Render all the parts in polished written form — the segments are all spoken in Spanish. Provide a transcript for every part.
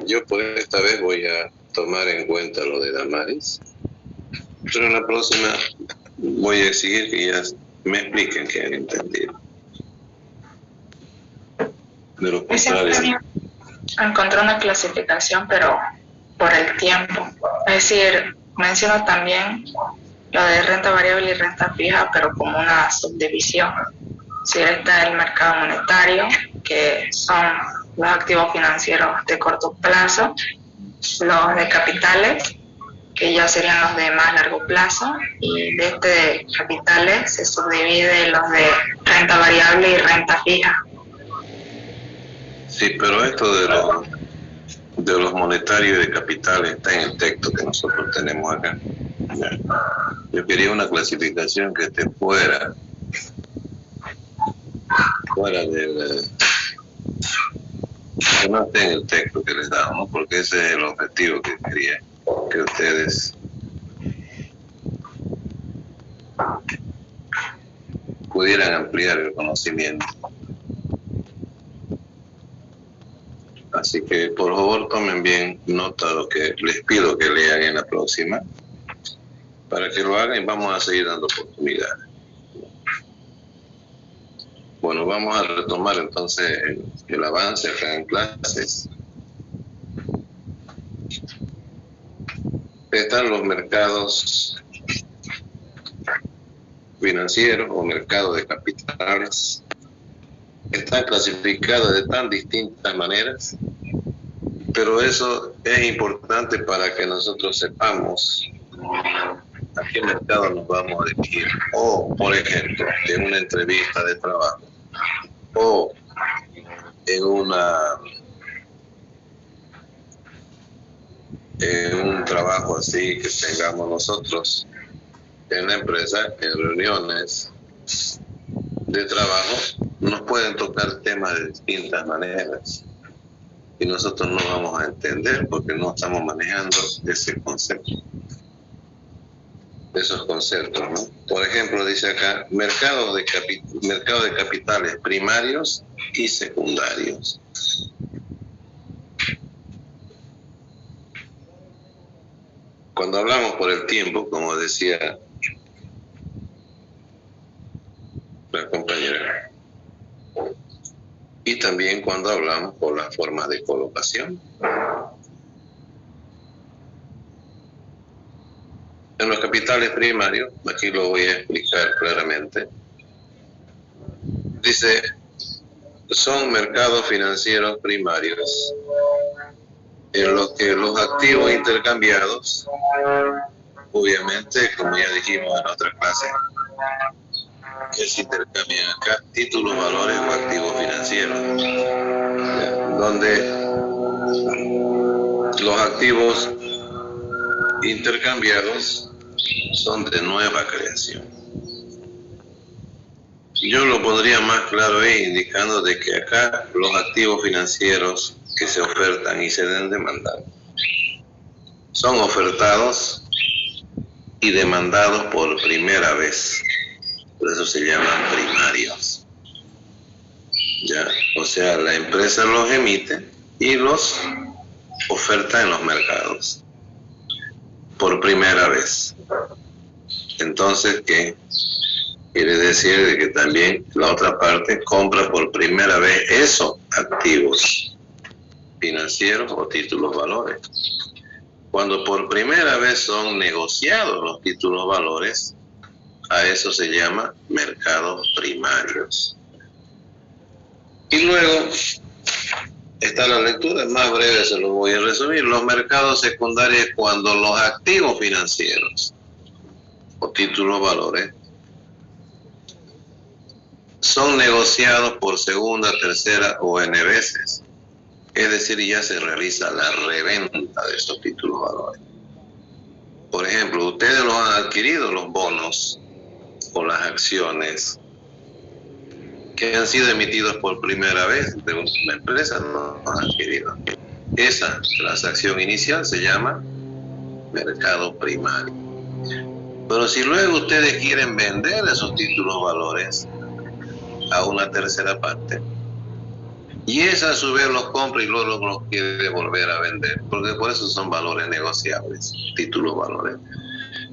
yo por esta vez voy a tomar en cuenta lo de Damaris, pero en la próxima voy a exigir que ya me expliquen que han entendido. De lo contrario, encontré una clasificación, pero por el tiempo. Es decir, menciono también lo de renta variable y renta fija, pero como una subdivisión. Si está el mercado monetario, que son los activos financieros de corto plazo, los de capitales, que ya serían los de más largo plazo, y de de capitales se subdivide los de renta variable y renta fija. Sí, pero esto de los monetarios y de capitales está en el texto que nosotros tenemos acá. Yo quería una clasificación que esté fuera del... que no esté en el texto que les damos, ¿no? Porque ese es el objetivo que quería que ustedes pudieran ampliar el conocimiento. Así que por favor tomen bien nota de lo que les pido que lean en la próxima, para que lo hagan y vamos a seguir dando oportunidades. Bueno, vamos a retomar entonces el avance acá en clases. Están los mercados financieros o mercados de capitales. Están clasificados de tan distintas maneras, pero eso es importante para que nosotros sepamos a qué mercado nos vamos a dirigir. O, por ejemplo, en una entrevista de trabajo, o en un trabajo así que tengamos nosotros en la empresa, en reuniones de trabajo, nos pueden tocar temas de distintas maneras y nosotros no vamos a entender porque no estamos manejando ese concepto, esos conceptos, ¿no? Por ejemplo, dice acá, mercado de capitales primarios y secundarios. Cuando hablamos por el tiempo, como decía la compañera, y también cuando hablamos por las formas de colocación. En los capitales primarios, aquí lo voy a explicar claramente, dice, son mercados financieros primarios en los que los activos intercambiados, obviamente, como ya dijimos en otra clase, que se intercambian acá títulos, valores o activos financieros, donde los activos intercambiados son de nueva creación. Yo lo pondría más claro ahí, indicando de que acá los activos financieros que se ofertan y se deben demandar son ofertados y demandados por primera vez. Por eso se llaman primarios. ¿Ya? O sea, la empresa los emite y los oferta en los mercados por primera vez. Entonces, ¿qué quiere decir? De que también la otra parte compra por primera vez esos activos financieros o títulos valores. Cuando por primera vez son negociados los títulos valores, a eso se llama mercados primarios. Y luego está la lectura, más breve se lo voy a resumir. Los mercados secundarios, cuando los activos financieros o títulos valores son negociados por segunda, tercera o n veces. Es decir, ya se realiza la reventa de esos títulos valores. Por ejemplo, ustedes los han adquirido, los bonos o las acciones que han sido emitidos por primera vez de una empresa, no han adquirido. Esa transacción inicial se llama mercado primario. Pero si luego ustedes quieren vender esos títulos valores a una tercera parte, Y esa a su vez los compra y luego los quiere volver a vender, porque por eso son valores negociables, títulos valores.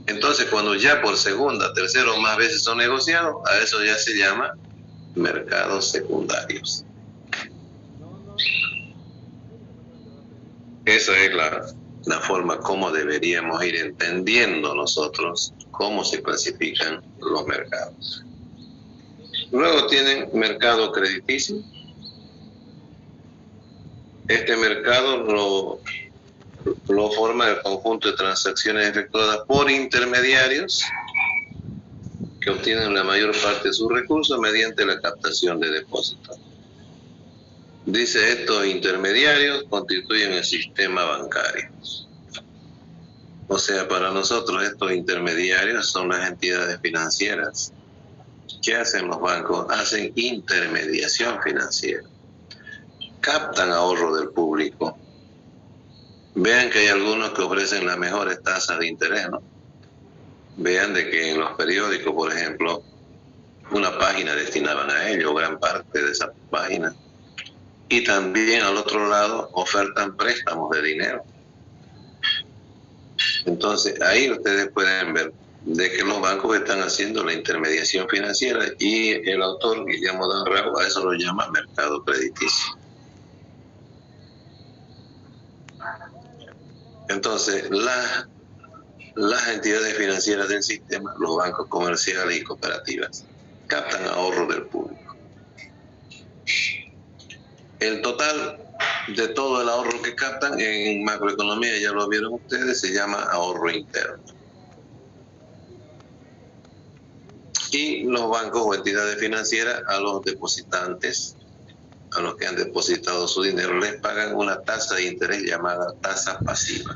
Entonces, cuando ya por segunda, tercera o más veces son negociados, a eso ya se llama mercados secundarios. Esa es la forma como deberíamos ir entendiendo nosotros cómo se clasifican los mercados. Luego tienen mercado crediticio. Este mercado lo forma el conjunto de transacciones efectuadas por intermediarios que obtienen la mayor parte de sus recursos mediante la captación de depósitos. Dice, estos intermediarios constituyen el sistema bancario. O sea, para nosotros estos intermediarios son las entidades financieras. ¿Qué hacen los bancos? Hacen intermediación financiera. Captan ahorro del público. Vean que hay algunos que ofrecen las mejores tasas de interés, ¿no? Vean de que en los periódicos, por ejemplo, una página destinaban a ello, gran parte de esa página. Y también al otro lado ofertan préstamos de dinero. Entonces ahí ustedes pueden ver de que los bancos están haciendo la intermediación financiera y el autor Guillermo Danrau a eso lo llama mercado crediticio. Entonces las entidades financieras del sistema, los bancos comerciales y cooperativas, captan ahorro del público. El total de todo el ahorro que captan en macroeconomía, ya lo vieron ustedes, se llama ahorro interno. Y los bancos o entidades financieras a los depositantes, a los que han depositado su dinero, les pagan una tasa de interés llamada tasa pasiva.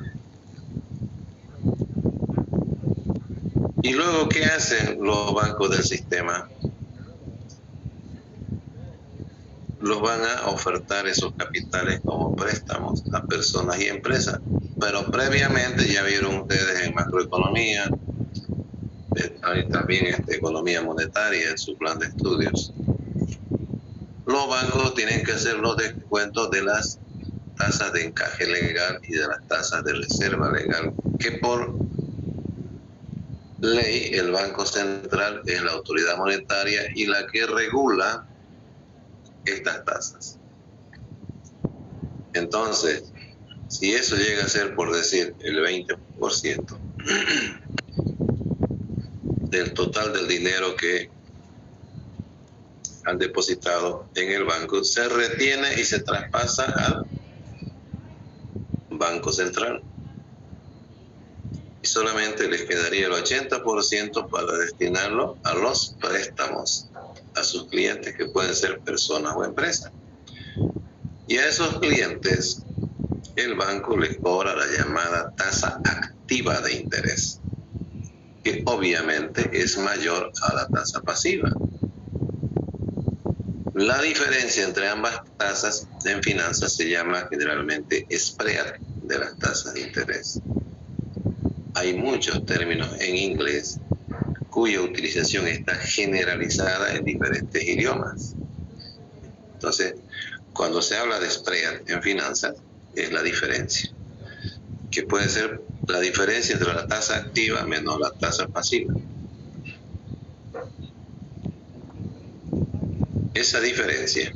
Y luego, ¿qué hacen los bancos del sistema? Los van a ofertar esos capitales como préstamos a personas y empresas. Pero previamente, ya vieron ustedes en macroeconomía, también economía monetaria en su plan de estudios, los bancos tienen que hacer los descuentos de las tasas de encaje legal y de las tasas de reserva legal, que por ley el Banco Central es la autoridad monetaria y la que regula estas tasas. Entonces, si eso llega a ser, por decir, el 20% del total del dinero que han depositado en el banco, se retiene y se traspasa al Banco Central. Y solamente les quedaría el 80% para destinarlo a los préstamos a sus clientes, que pueden ser personas o empresas. Y a esos clientes el banco les cobra la llamada tasa activa de interés, que obviamente es mayor a la tasa pasiva. La diferencia entre ambas tasas en finanzas se llama generalmente spread de las tasas de interés. Hay muchos términos en inglés cuya utilización está generalizada en diferentes idiomas. Entonces, cuando se habla de spread en finanzas, es la diferencia, que puede ser la diferencia entre la tasa activa menos la tasa pasiva. Esa diferencia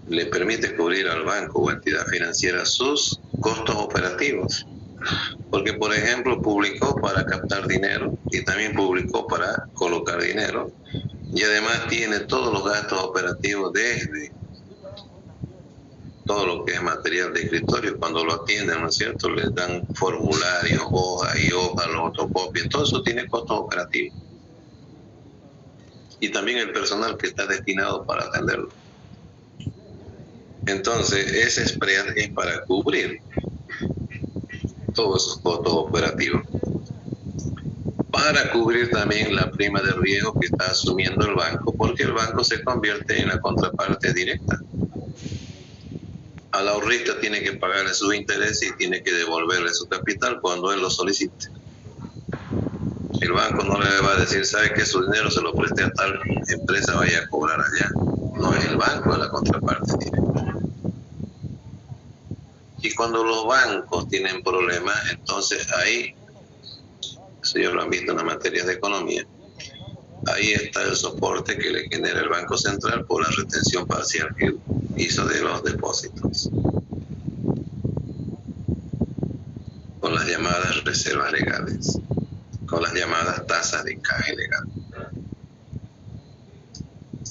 le permite cubrir al banco o entidad financiera sus costos operativos, porque por ejemplo publicó para captar dinero y también publicó para colocar dinero, y además tiene todos los gastos operativos desde todo lo que es material de escritorio. Cuando lo atienden, ¿no es cierto?, les dan formularios, hoja y hoja, los fotocopias, todo eso tiene costos operativos. Y también el personal que está destinado para atenderlo. Entonces, ese spread es para cubrir todos esos costos operativos. Para cubrir también la prima de riesgo que está asumiendo el banco, porque el banco se convierte en la contraparte directa. Al ahorrista tiene que pagarle sus intereses y tiene que devolverle su capital cuando él lo solicite. El banco no le va a decir, sabe que su dinero se lo presté a tal empresa, vaya a cobrar allá. No, es el banco de la contraparte directa. Y cuando los bancos tienen problemas, entonces ahí, eso ya lo han visto en las materias de economía, ahí está el soporte que le genera el Banco Central por la retención parcial que hizo de los depósitos, con las llamadas reservas legales, con las llamadas tasas de encaje legal.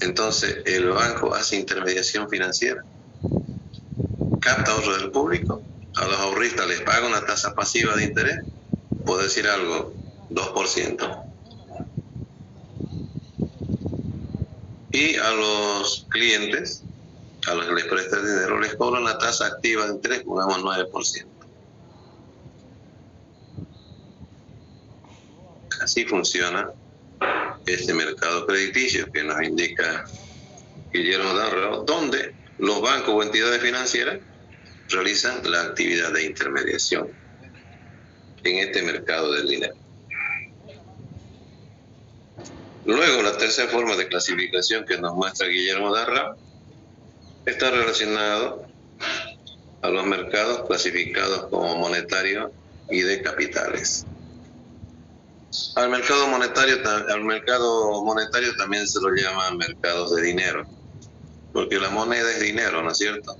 Entonces, el banco hace intermediación financiera, capta ahorro del público, a los ahorristas les paga una tasa pasiva de interés, puedo decir algo, 2%. Y a los clientes, a los que les presta dinero, les cobra una tasa activa de interés, pongamos 9%. Así funciona este mercado crediticio que nos indica Guillermo Darrao, donde los bancos o entidades financieras realizan la actividad de intermediación en este mercado del dinero. Luego, la tercera forma de clasificación que nos muestra Guillermo Darrao está relacionado a los mercados clasificados como monetario y de capitales. Al mercado monetario también se lo llama mercados de dinero, porque la moneda es dinero, ¿no es cierto?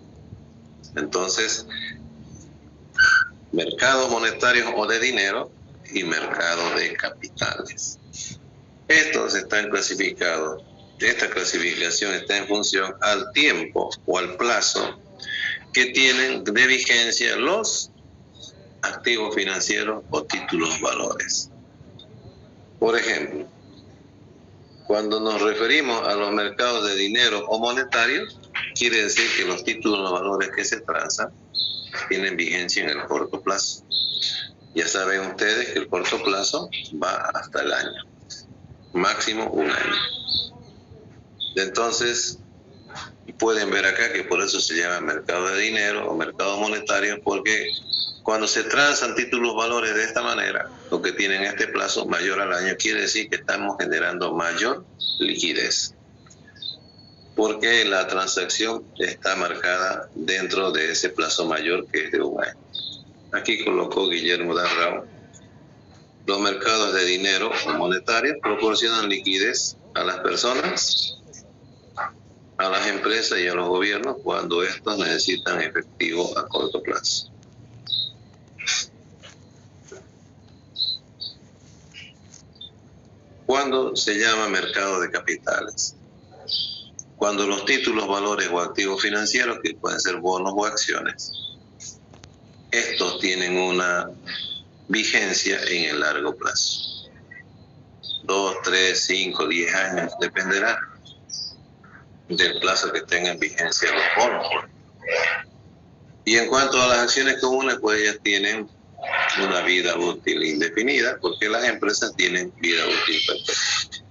Entonces, mercados monetarios o de dinero y mercados de capitales. Estos están clasificados, esta clasificación está en función al tiempo o al plazo que tienen de vigencia los activos financieros o títulos valores. Por ejemplo, cuando nos referimos a los mercados de dinero o monetarios, quiere decir que los títulos valores que se transan tienen vigencia en el corto plazo. Ya saben ustedes que el corto plazo va hasta el año, máximo un año. Entonces, pueden ver acá que por eso se llama mercado de dinero o mercado monetario, porque cuando se transan títulos valores de esta manera, lo que tienen este plazo mayor al año, quiere decir que estamos generando mayor liquidez, porque la transacción está marcada dentro de ese plazo mayor que es de un año. Aquí colocó Guillermo Darrao, los mercados de dinero o monetarios proporcionan liquidez a las personas, a las empresas y a los gobiernos cuando estos necesitan efectivo a corto plazo. ¿Cuándo se llama mercado de capitales? Cuando los títulos, valores o activos financieros, que pueden ser bonos o acciones, estos tienen una vigencia en el largo plazo. 2, 3, 5, 10 años, dependerá del plazo que tengan vigencia los bonos. Y en cuanto a las acciones comunes, pues ellas tienen una vida útil indefinida, porque las empresas tienen vida útil perpetua.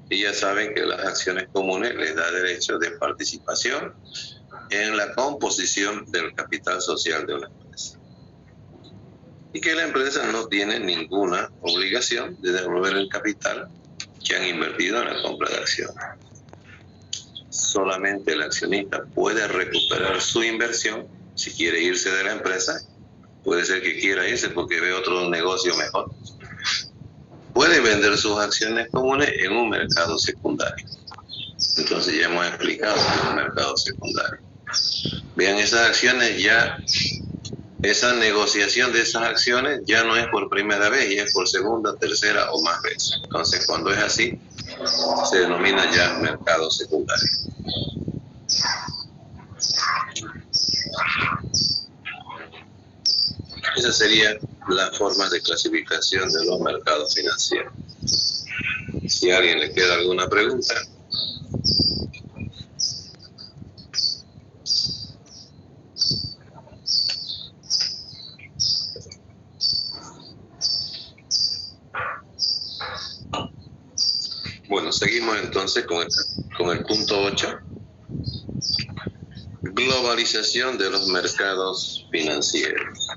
Y ya saben que las acciones comunes les da derecho de participación en la composición del capital social de una empresa. Y que la empresa no tiene ninguna obligación de devolver el capital que han invertido en la compra de acciones. Solamente el accionista puede recuperar su inversión si quiere irse de la empresa. Puede ser que quiera irse porque ve otro negocio mejor. Puede vender sus acciones comunes en un mercado secundario. Entonces ya hemos explicado que es un mercado secundario. Vean, esas acciones ya, esa negociación de esas acciones ya no es por primera vez, ya es por segunda, tercera o más veces. Entonces cuando es así, se denomina ya mercado secundario. Esas serían las formas de clasificación de los mercados financieros. Si a alguien le queda alguna pregunta. Bueno, seguimos entonces con el punto 8. Globalización de los mercados financieros.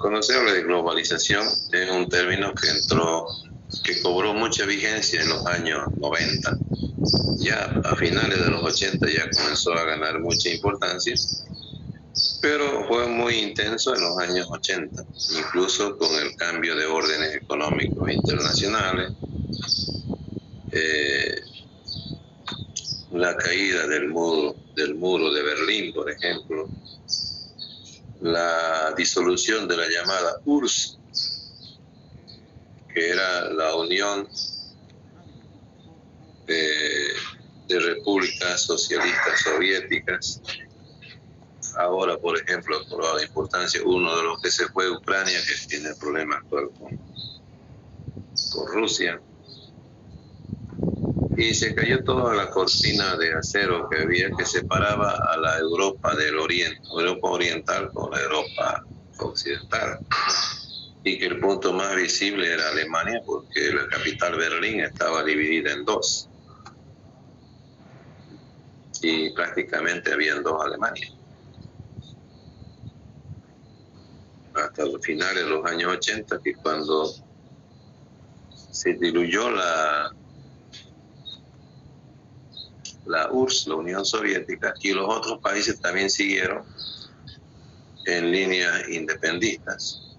Cuando se habla de globalización, es un término que cobró mucha vigencia en los años 90. Ya a finales de los 80 ya comenzó a ganar mucha importancia, pero fue muy intenso en los años 80, incluso con el cambio de órdenes económicos internacionales, la caída del muro de Berlín, por ejemplo, la disolución de la llamada URSS, que era la Unión de Repúblicas Socialistas Soviéticas. Ahora, por ejemplo, por la importancia, uno de los que se fue a Ucrania, que tiene problemas actual con Rusia. Y se cayó toda la cortina de acero que había, que separaba a la Europa del Oriente, Europa Oriental con la Europa Occidental. Y que el punto más visible era Alemania, porque la capital Berlín estaba dividida en dos. Y prácticamente habían dos Alemanias. Hasta los finales de los años 80, que cuando se diluyó la URSS, la Unión Soviética, y los otros países también siguieron en líneas independistas,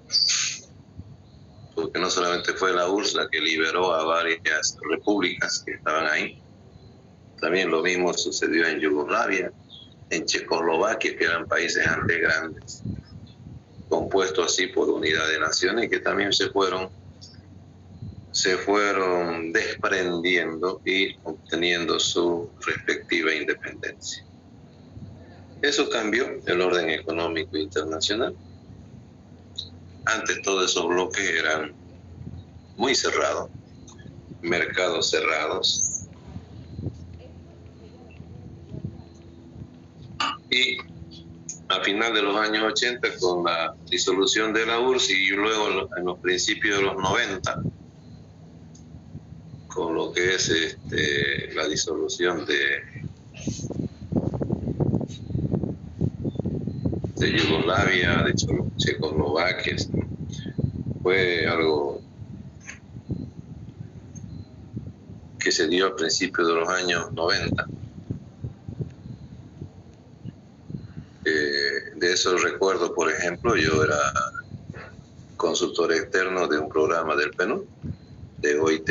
porque no solamente fue la URSS la que liberó a varias repúblicas que estaban ahí, también lo mismo sucedió en Yugoslavia, en Checoslovaquia, que eran países antes grandes, compuestos así por unidad de naciones, que también se fueron desprendiendo y obteniendo su respectiva independencia. Eso cambió el orden económico internacional. Antes todos esos bloques eran muy cerrados, mercados cerrados, y a final de los años 80, con la disolución de la URSS y luego en los principios de los 90, con lo que es la disolución de Yugoslavia, de Checoslovaquia, fue algo que se dio al principio de los años 90. De eso recuerdo, por ejemplo, yo era consultor externo de un programa del PNUD, de OIT,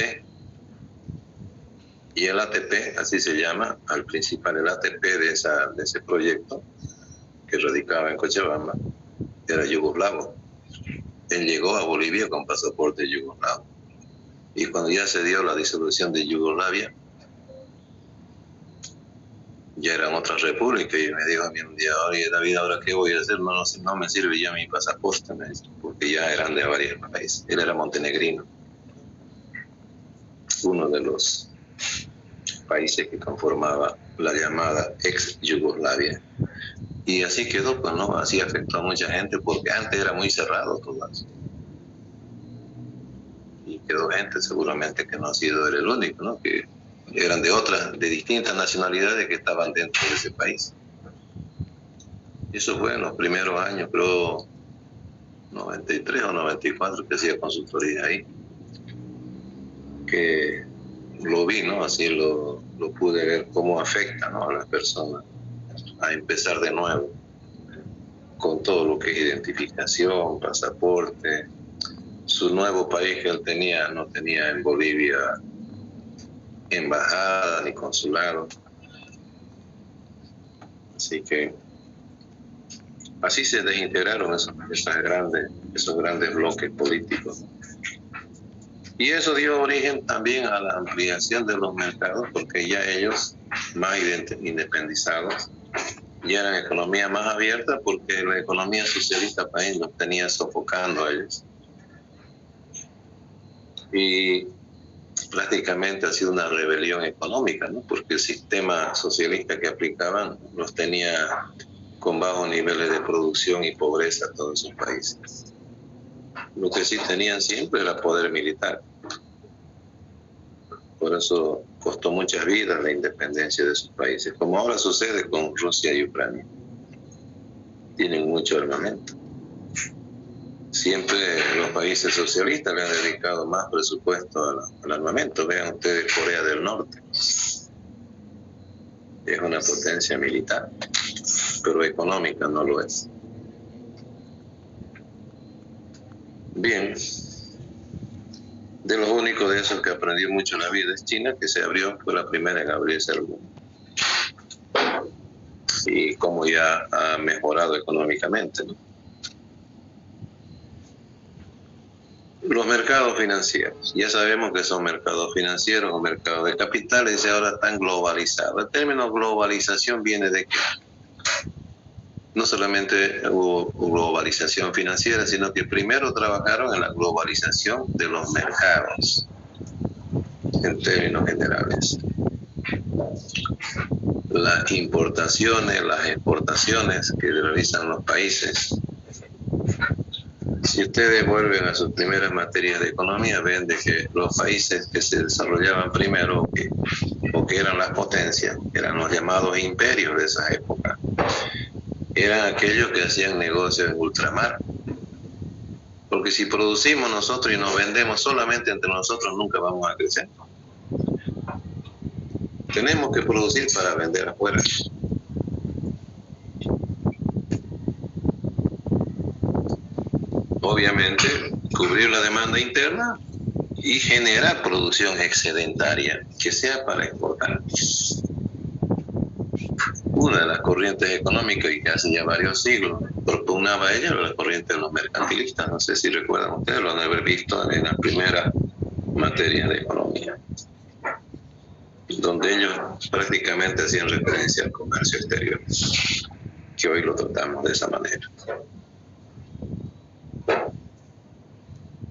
y el ATP, así se llama, al principal, el ATP de ese proyecto, que radicaba en Cochabamba, era yugoslavo. Él llegó a Bolivia con pasaporte yugoslavo. Y cuando ya se dio la disolución de Yugoslavia, ya eran otras repúblicas, y me dijo a mí un día: oye, David, ¿ahora qué voy a hacer? No me sirve ya mi pasaporte, me dice, porque ya eran de varios países. Él era montenegrino, uno de los países que conformaba la llamada ex-Yugoslavia. Y así quedó, pues, ¿no? Así afectó a mucha gente, porque antes era muy cerrado todo eso. Y quedó gente, seguramente que no ha sido el único, ¿no? Que eran de distintas nacionalidades que estaban dentro de ese país. Eso fue en los primeros años, creo, 93 o 94, que hacía consultoría ahí. Que lo vi, ¿no? Así lo pude ver cómo afecta, ¿no?, a las personas a empezar de nuevo, con todo lo que es identificación, pasaporte. Su nuevo país que él tenía, no tenía en Bolivia embajada ni consulado. Así que así se desintegraron esos grandes bloques políticos. Y eso dio origen también a la ampliación de los mercados, porque ya ellos, más independizados, ya eran economía más abierta, porque la economía socialista país los tenía sofocando a ellos. Y prácticamente ha sido una rebelión económica, ¿no? Porque el sistema socialista que aplicaban los tenía con bajos niveles de producción y pobreza a todos esos países. Lo que sí tenían siempre era poder militar. Por eso costó muchas vidas la independencia de sus países, como ahora sucede con Rusia y Ucrania. Tienen mucho armamento. Siempre los países socialistas le han dedicado más presupuesto al armamento. Vean ustedes Corea del Norte. Es una potencia militar, pero económica no lo es. Bien, de los únicos de esos que aprendió mucho en la vida es China, que se abrió, fue la primera en abrirse al mundo. Y cómo ya ha mejorado económicamente, ¿no? Los mercados financieros, ya sabemos que son mercados financieros o mercados de capitales y ahora están globalizados. El término globalización viene de que no solamente hubo globalización financiera, sino que primero trabajaron en la globalización de los mercados, en términos generales. Las importaciones, las exportaciones que realizan los países. Si ustedes vuelven a sus primeras materias de economía, ven de que los países que se desarrollaban primero o que eran las potencias, eran los llamados imperios de esa época, eran aquellos que hacían negocios en ultramar. Porque si producimos nosotros y nos vendemos solamente entre nosotros, nunca vamos a crecer. Tenemos que producir para vender afuera. Obviamente, cubrir la demanda interna y generar producción excedentaria que sea para exportar. Una de las corrientes económicas y que hace ya varios siglos propugnaba ella la corriente de los mercantilistas. No sé si recuerdan ustedes, lo han de haber visto en las primeras materias de economía, donde ellos prácticamente hacían referencia al comercio exterior, que hoy lo tratamos de esa manera.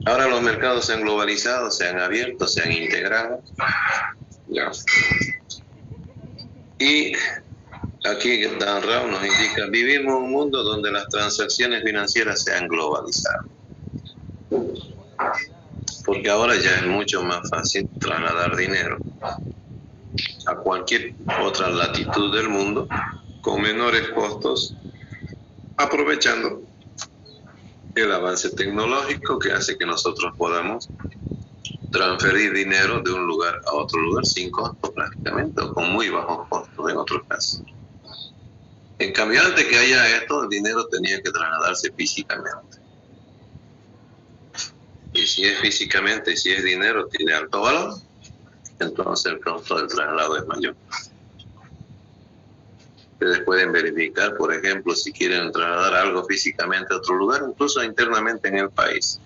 Ahora los mercados se han globalizado, se han abierto, se han integrado. Ya. Y aquí Dan Rao nos indica, vivimos en un mundo donde las transacciones financieras se han globalizado. Porque ahora ya es mucho más fácil trasladar dinero a cualquier otra latitud del mundo con menores costos, aprovechando el avance tecnológico que hace que nosotros podamos transferir dinero de un lugar a otro lugar sin costo prácticamente, o con muy bajos costos en otros casos. En cambio, antes que haya esto, el dinero tenía que trasladarse físicamente. Y si es físicamente, si es dinero, tiene alto valor, entonces el costo del traslado es mayor. Ustedes pueden verificar, por ejemplo, si quieren trasladar algo físicamente a otro lugar, incluso internamente en el país.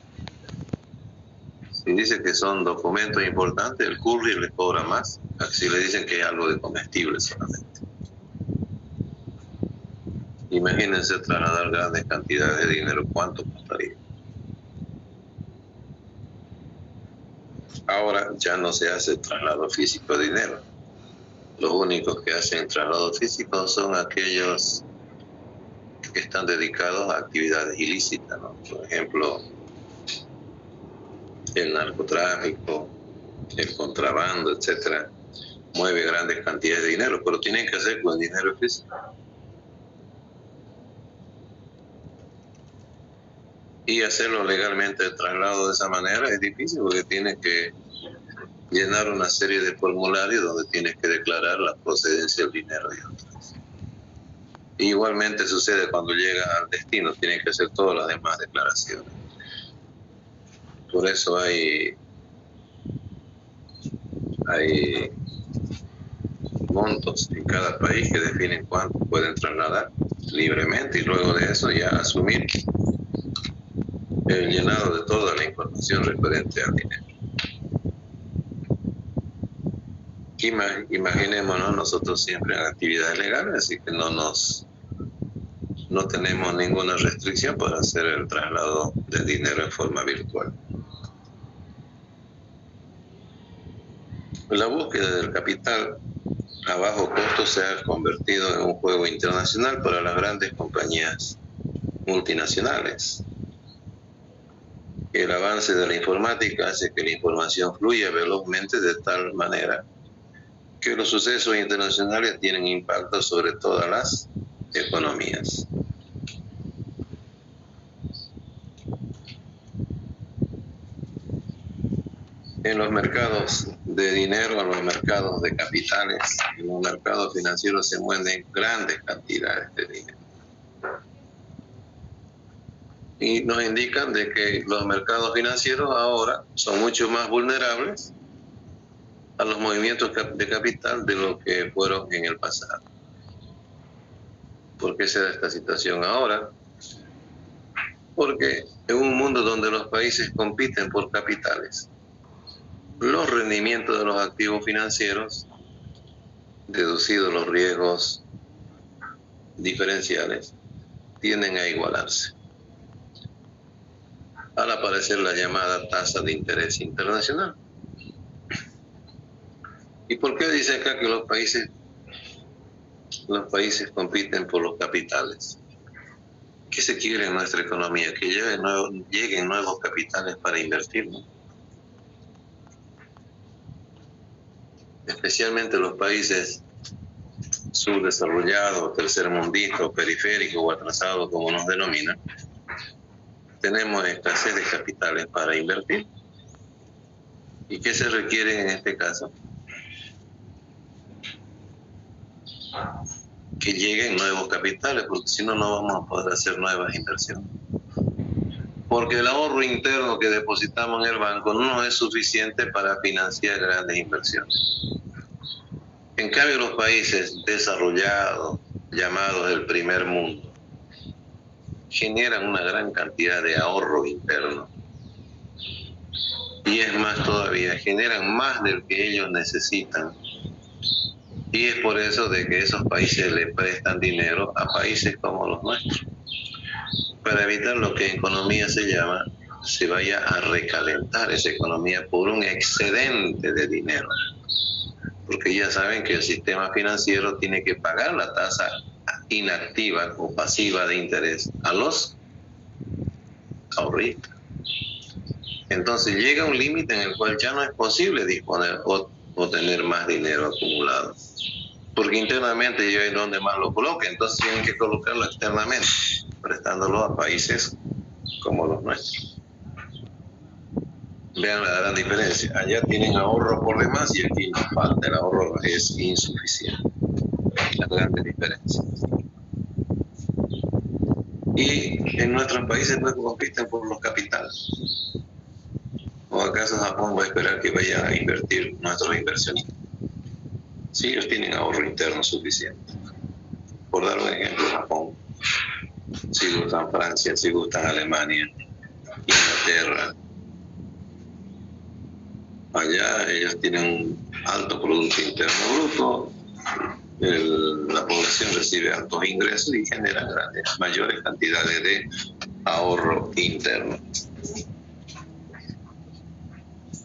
Si dicen que son documentos importantes, el courier les cobra más, si le dicen que es algo de comestible solamente. Imagínense trasladar grandes cantidades de dinero, ¿cuánto costaría? Ahora ya no se hace traslado físico de dinero. Los únicos que hacen traslado físico son aquellos que están dedicados a actividades ilícitas, ¿no? Por ejemplo, el narcotráfico, el contrabando, etcétera, mueve grandes cantidades de dinero, pero tienen que hacer con dinero físico. Y hacerlo legalmente el traslado de esa manera es difícil porque tienes que llenar una serie de formularios donde tienes que declarar la procedencia del dinero y otras. Igualmente sucede cuando llegas al destino, tienes que hacer todas las demás declaraciones. Por eso hay montos en cada país que definen cuánto pueden trasladar libremente y luego de eso ya asumir el llenado de toda la información referente al dinero. Imaginémonos nosotros siempre en actividades legales, así que no tenemos ninguna restricción para hacer el traslado de dinero en forma virtual. La búsqueda del capital a bajo costo se ha convertido en un juego internacional para las grandes compañías multinacionales. El avance de la informática hace que la información fluya velozmente de tal manera que los sucesos internacionales tienen impacto sobre todas las economías. en los mercados de dinero, en los mercados de capitales, en los mercados financieros se mueven grandes cantidades de dinero. Y nos indican de que los mercados financieros ahora son mucho más vulnerables a los movimientos de capital de lo que fueron en el pasado. ¿Por qué se da esta situación ahora? Porque en un mundo donde los países compiten por capitales, los rendimientos de los activos financieros, deducidos los riesgos diferenciales, tienden a igualarse al aparecer la llamada tasa de interés internacional. ¿Y por qué dice acá que los países compiten por los capitales? ¿Qué se quiere en nuestra economía? Que lleguen nuevos capitales para invertir, ¿no? Especialmente los países subdesarrollados, tercermundistas, periféricos o atrasados, como nos denominan, tenemos escasez de capitales para invertir. ¿Y qué se requiere en este caso? Que lleguen nuevos capitales, porque si no, no vamos a poder hacer nuevas inversiones. Porque el ahorro interno que depositamos en el banco no es suficiente para financiar grandes inversiones. En cambio, los países desarrollados, llamados el primer mundo, generan una gran cantidad de ahorro interno. Y es más todavía, generan más del que ellos necesitan. Y es por eso de que esos países le prestan dinero a países como los nuestros, para evitar lo que en economía se vaya a recalentar esa economía por un excedente de dinero. Porque ya saben que el sistema financiero tiene que pagar la tasa inactiva o pasiva de interés a los ahorristas. Entonces llega un límite en el cual ya no es posible disponer o tener más dinero acumulado. Porque internamente yo es donde más lo coloque, entonces tienen que colocarlo externamente, prestándolo a países como los nuestros. Vean la gran diferencia. Allá tienen ahorro por demás y aquí nos falta. El ahorro es insuficiente. Las grandes diferencias. Y en nuestros países pues compiten por los capitales. ¿O acaso Japón va a esperar que vayan a invertir nuestros inversionistas? Sí, ellos tienen ahorro interno suficiente. Por dar un ejemplo, Japón, si gustan Francia, si gustan Alemania, Inglaterra, allá ellos tienen un alto Producto Interno Bruto, la población recibe altos ingresos y generan mayores cantidades de ahorro interno.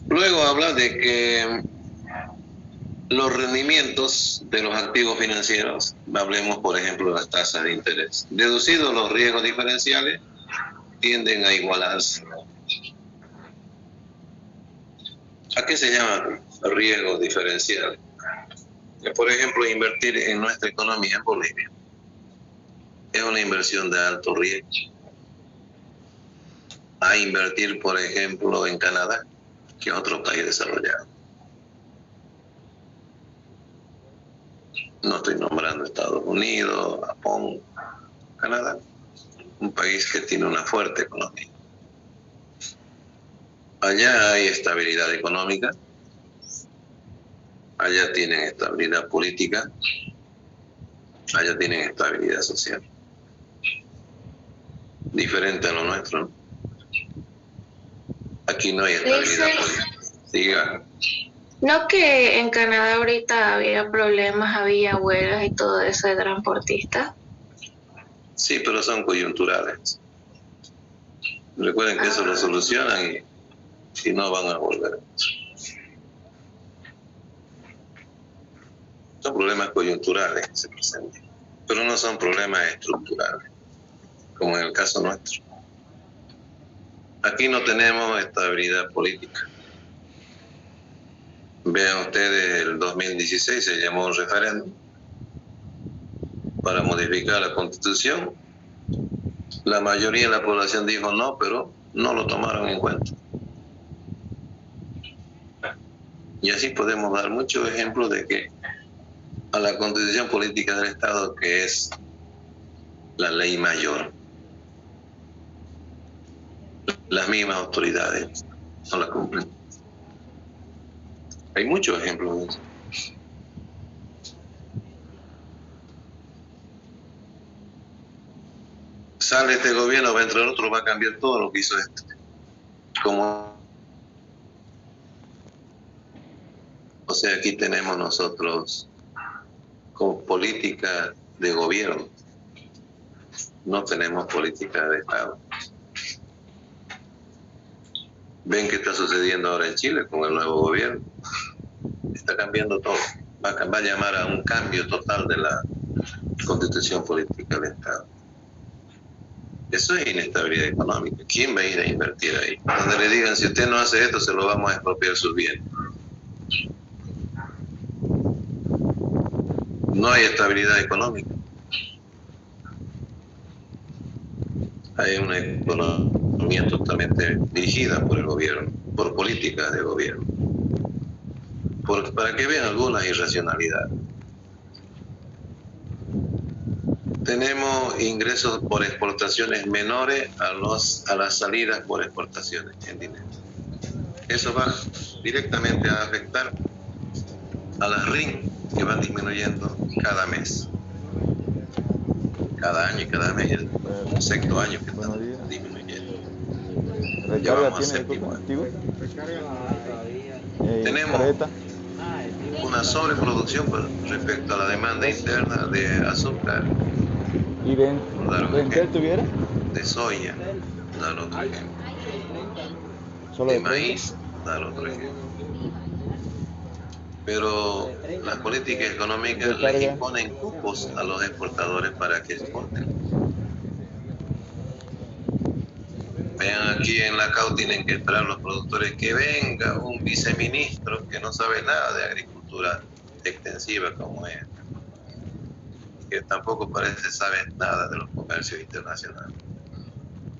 Luego habla de que los rendimientos de los activos financieros, hablemos por ejemplo de las tasas de interés, deducidos los riesgos diferenciales, tienden a igualarse. ¿A qué se llama riesgos diferenciales? Por ejemplo, invertir en nuestra economía en Bolivia es una inversión de alto riesgo. A invertir, por ejemplo, en Canadá, que es otro país desarrollado. No estoy nombrando Estados Unidos, Japón, Canadá, un país que tiene una fuerte economía. Allá hay estabilidad económica, allá tienen estabilidad política, allá tienen estabilidad social. Diferente a lo nuestro, ¿no? Aquí no hay estabilidad política. Siga. No, que en Canadá ahorita había problemas, había huelgas y todo eso de transportistas. Sí, pero son coyunturales. Recuerden que eso lo solucionan y no van a volver. Son problemas coyunturales que se presentan, pero no son problemas estructurales, como en el caso nuestro. Aquí no tenemos estabilidad política. Vean ustedes, el 2016 se llamó un referéndum para modificar la Constitución. La mayoría de la población dijo no, pero no lo tomaron en cuenta. Y así podemos dar muchos ejemplos de que a la constitución política del Estado, que es la ley mayor, las mismas autoridades no la cumplen. Hay muchos ejemplos de eso. Sale este gobierno, va a entrar otro, va a cambiar todo lo que hizo este. O sea, aquí tenemos nosotros como política de gobierno, no tenemos política de Estado. Ven qué está sucediendo ahora en Chile con el nuevo gobierno. Está cambiando todo. Va a llamar a un cambio total de la constitución política del Estado. Eso es inestabilidad económica. ¿Quién va a ir a invertir ahí? Donde le digan, si usted no hace esto, se lo vamos a expropiar sus bienes. No hay estabilidad económica. Hay una economía totalmente dirigida por el gobierno, por políticas de gobierno. Para que vean algunas irracionalidades. Tenemos ingresos por exportaciones menores a las salidas por exportaciones en dinero. Eso va directamente a afectar a las RIN, que van disminuyendo cada mes. Cada año y cada mes, el sexto año que están disminuyendo. Ya vamos al séptimo año. Tenemos una sobreproducción respecto a la demanda interna de azúcar. ¿Y Rentel tuviera? De soya, dar otro ejemplo. ¿Solo de maíz, dar otro ejemplo. Pero las políticas económicas les imponen cupos a los exportadores para que exporten. Vean, aquí en la CAU tienen que esperar los productores que venga un viceministro que no sabe nada de agricultura extensiva como es, que tampoco parece saber nada de los comercios internacionales.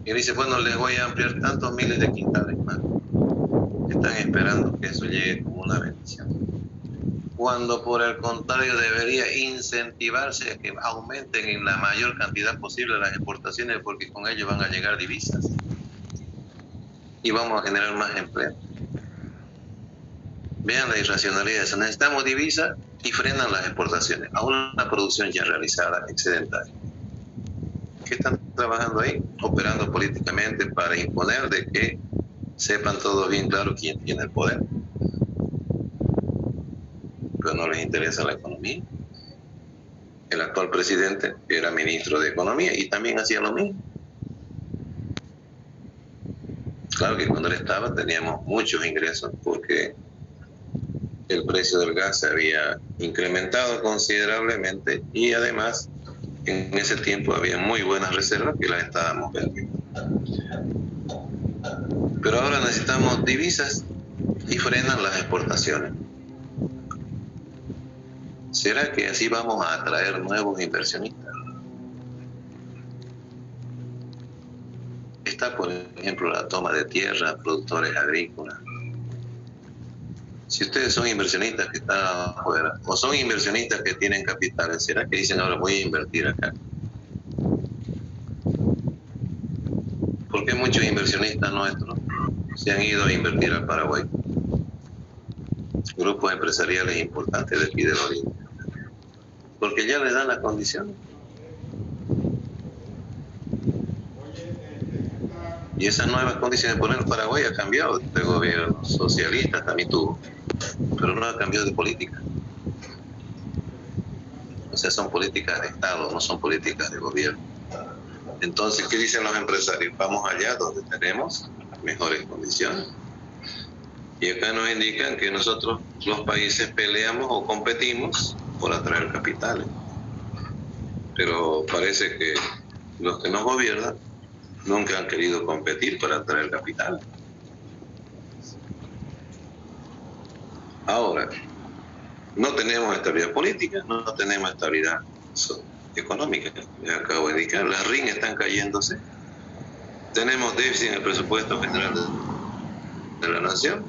Y dice, bueno, les voy a ampliar tantos miles de quintales más. Están esperando que eso llegue como una bendición. Cuando por el contrario debería incentivarse a que aumenten en la mayor cantidad posible las exportaciones, porque con ello van a llegar divisas y vamos a generar más empleo. Vean la irracionalidad. Necesitamos divisas y frenan las exportaciones a una producción ya realizada, excedentaria. ¿Qué están trabajando ahí? Operando políticamente para imponer de que sepan todos bien claro quién tiene el poder. Pero no les interesa la economía. El actual presidente era ministro de Economía y también hacía lo mismo. Claro que cuando él estaba teníamos muchos ingresos porque el precio del gas se había incrementado considerablemente y además en ese tiempo había muy buenas reservas que las estábamos vendiendo. Pero ahora necesitamos divisas y frenan las exportaciones. ¿Será que así vamos a atraer nuevos inversionistas? Está, por ejemplo, la toma de tierra, productores agrícolas. Si ustedes son inversionistas que están afuera, o son inversionistas que tienen capitales, ¿será que dicen ahora voy a invertir acá? Porque muchos inversionistas nuestros se han ido a invertir al Paraguay. Grupos empresariales importantes de aquí del oriente. Porque ya les dan las condiciones. Y esas nuevas condiciones, por ejemplo, Paraguay ha cambiado de gobierno, socialista también tuvo, pero no ha cambiado de política. O sea, son políticas de Estado, no son políticas de gobierno. Entonces, ¿qué dicen los empresarios? Vamos allá donde tenemos mejores condiciones. Y acá nos indican que nosotros, los países, peleamos o competimos por atraer capitales. Pero parece que los que nos gobiernan nunca han querido competir para atraer capital. Ahora, no tenemos estabilidad política, no tenemos estabilidad económica. Les acabo de indicar, las RIN están cayéndose. Tenemos déficit en el presupuesto general de la nación.